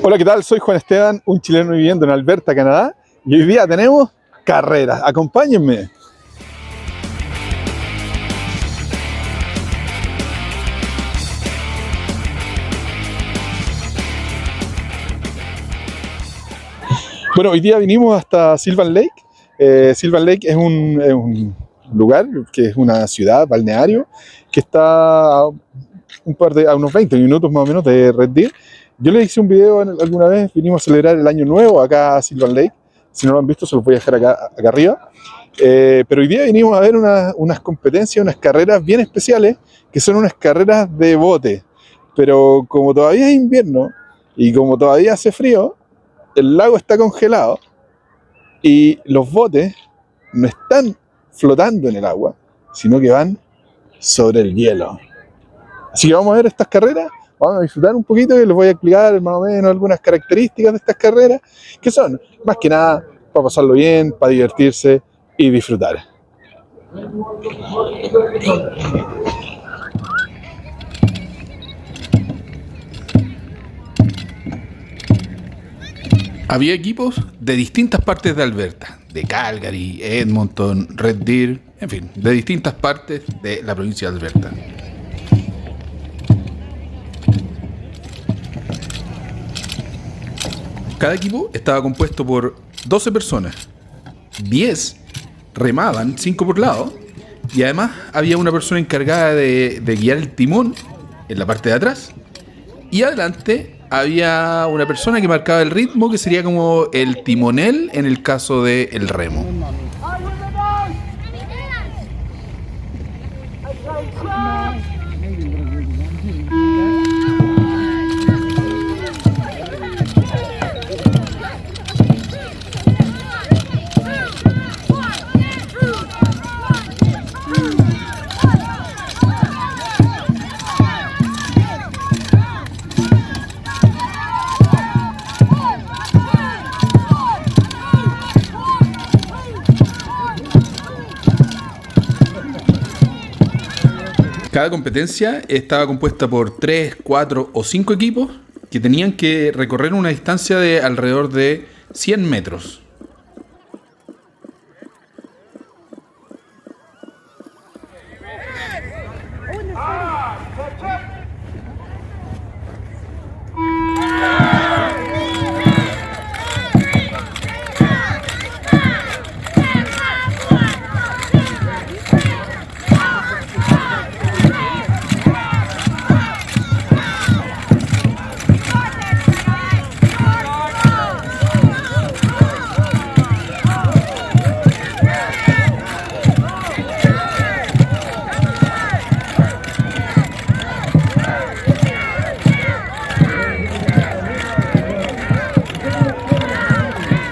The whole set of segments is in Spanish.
Hola, ¿qué tal? Soy Juan Esteban, un chileno viviendo en Alberta, Canadá, y hoy día tenemos carreras. Acompáñenme. Bueno, hoy día vinimos hasta Sylvan Lake. Sylvan Lake es un lugar que es una ciudad, balneario, que está a unos 20 minutos más o menos de Red Deer. Yo les hice un video alguna vez, vinimos a celebrar el año nuevo acá a Sylvan Lake. Si no lo han visto, se los voy a dejar acá arriba. Pero hoy día vinimos a ver unas competencias, unas carreras bien especiales, que son unas carreras de bote. Pero como todavía es invierno y como todavía hace frío, el lago está congelado y los botes no están flotando en el agua, sino que van sobre el hielo. Así que vamos a ver estas carreras, vamos a disfrutar un poquito y les voy a explicar más o menos algunas características de estas carreras, que son, más que nada, para pasarlo bien, para divertirse y disfrutar. Había equipos de distintas partes de Alberta, de Calgary, Edmonton, Red Deer, en fin, de distintas partes de la provincia de Alberta. Cada equipo estaba compuesto por 12 personas, 10 remaban, 5 por lado, y además había una persona encargada de guiar el timón en la parte de atrás, y adelante había una persona que marcaba el ritmo, que sería como el timonel en el caso del remo. Cada competencia estaba compuesta por 3, 4 o 5 equipos que tenían que recorrer una distancia de alrededor de 100 metros.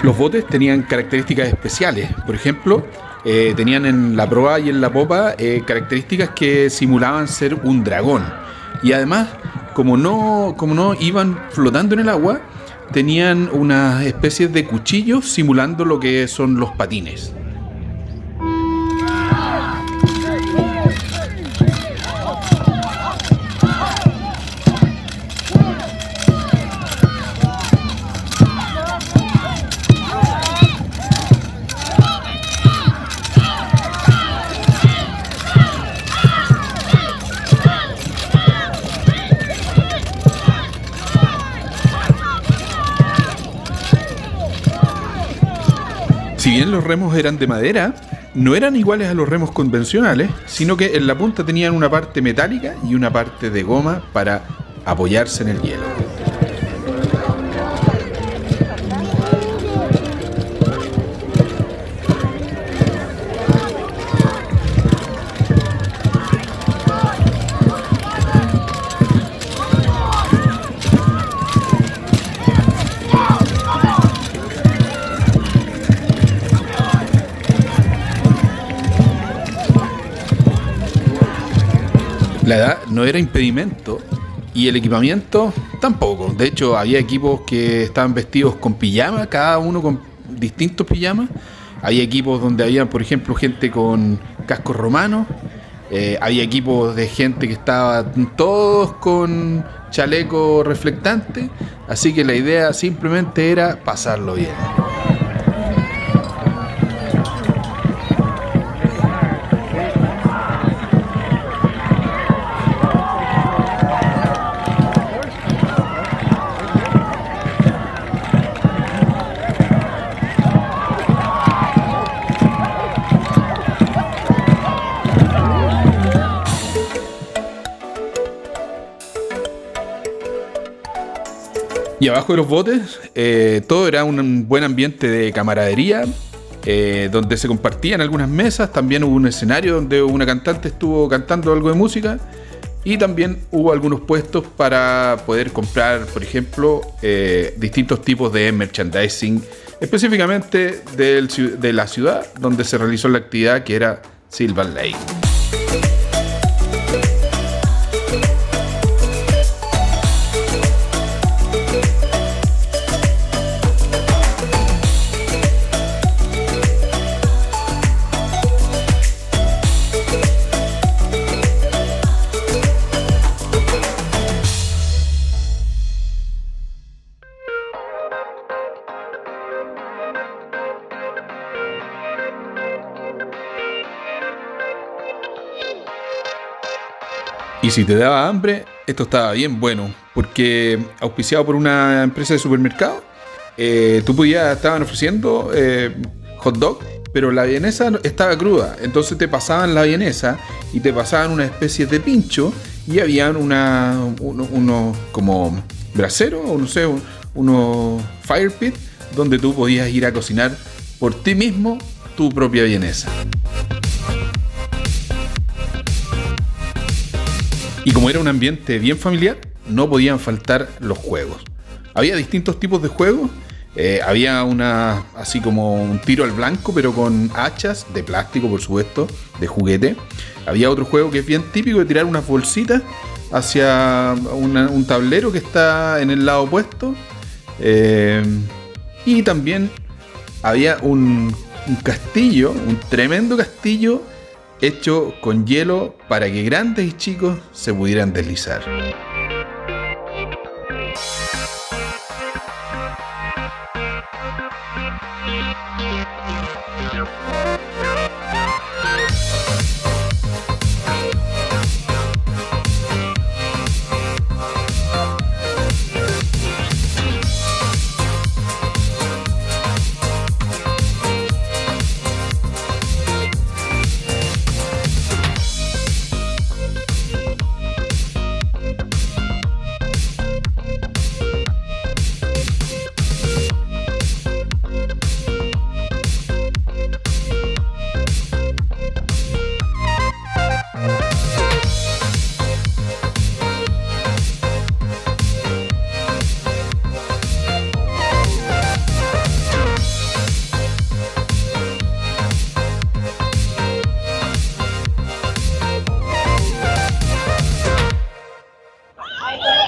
Los botes tenían características especiales. Por ejemplo, tenían en la proa y en la popa características que simulaban ser un dragón. Y además, como no iban flotando en el agua, tenían unas especies de cuchillos simulando lo que son los patines. Si bien los remos eran de madera, no eran iguales a los remos convencionales, sino que en la punta tenían una parte metálica y una parte de goma para apoyarse en el hielo. La edad no era impedimento y el equipamiento tampoco. De hecho, había equipos que estaban vestidos con pijamas, cada uno con distintos pijamas. Había equipos donde había, por ejemplo, gente con cascos romanos. Había equipos de gente que estaba todos con chaleco reflectante, así que la idea simplemente era pasarlo bien. Y abajo de los botes, todo era un buen ambiente de camaradería, donde se compartían algunas mesas. También hubo un escenario donde una cantante estuvo cantando algo de música. Y también hubo algunos puestos para poder comprar, por ejemplo, distintos tipos de merchandising, específicamente de la ciudad donde se realizó la actividad, que era Silver Lake. Y si te daba hambre, esto estaba bien bueno, porque auspiciado por una empresa de supermercado, estaban ofreciendo hot dog, pero la vienesa estaba cruda. Entonces te pasaban la vienesa y te pasaban una especie de pincho, y habían unos como braseros, o no sé, unos fire pit, donde tú podías ir a cocinar por ti mismo tu propia vienesa. Y como era un ambiente bien familiar, no podían faltar los juegos. Había distintos tipos de juegos. Había así como un tiro al blanco, pero con hachas de plástico, por supuesto, de juguete. Había otro juego que es bien típico, de tirar unas bolsitas hacia un tablero que está en el lado opuesto. Y también había un castillo, un tremendo castillo, hecho con hielo para que grandes y chicos se pudieran deslizar.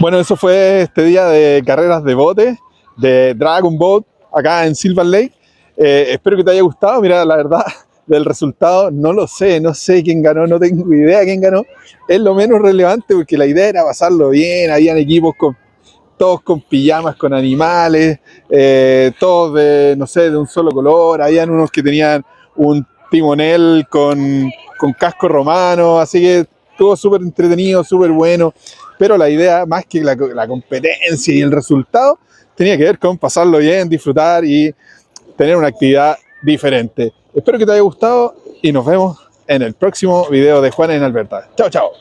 Bueno, eso fue este día de carreras de bote, de Dragon Boat, acá en Silver Lake. Espero que te haya gustado. Mira, la verdad, del resultado no lo sé, no sé quién ganó, no tengo idea quién ganó. Es lo menos relevante porque la idea era pasarlo bien. Habían equipos todos con pijamas, con animales, todos de, no sé, de un solo color. Habían unos que tenían un timonel con casco romano, así que estuvo súper entretenido, súper bueno. Pero la idea, más que la competencia y el resultado, tenía que ver con pasarlo bien, disfrutar y tener una actividad diferente. Espero que te haya gustado y nos vemos en el próximo video de Juan en Alberta. Chao, chao.